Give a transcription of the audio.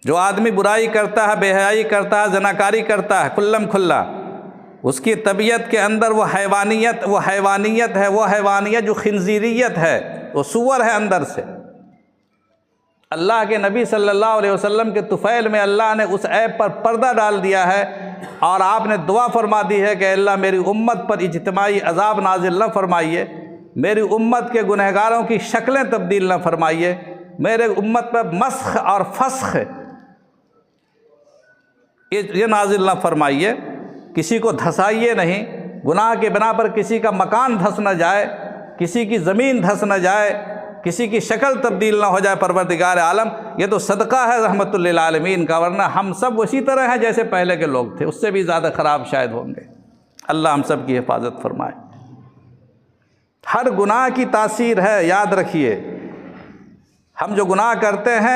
جو آدمی برائی کرتا ہے، بے حیائی کرتا ہے، زناکاری کرتا ہے کھلم کھلا، اس کی طبیعت کے اندر وہ حیوانیت ہے، وہ حیوانیت جو خنزیریت ہے، وہ سور ہے اندر سے۔ اللہ کے نبی صلی اللہ علیہ وسلم کے طفیل میں اللہ نے اس عیب پر پردہ ڈال دیا ہے، اور آپ نے دعا فرما دی ہے کہ اللہ میری امت پر اجتماعی عذاب نازل نہ فرمائیے، میری امت کے گنہگاروں کی شکلیں تبدیل نہ فرمائیے، میرے امت پر مسخ اور فسخ یہ نازل نہ فرمائیے، کسی کو دھسائیے نہیں، گناہ کے بنا پر کسی کا مکان دھس نہ جائے، کسی کی زمین دھس نہ جائے، کسی کی شکل تبدیل نہ ہو جائے پروردگار عالم۔ یہ تو صدقہ ہے رحمت للعالمین کا، ورنہ ہم سب اسی طرح ہیں جیسے پہلے کے لوگ تھے، اس سے بھی زیادہ خراب شاید ہوں گے۔ اللہ ہم سب کی حفاظت فرمائے۔ ہر گناہ کی تاثیر ہے، یاد رکھیے، ہم جو گناہ کرتے ہیں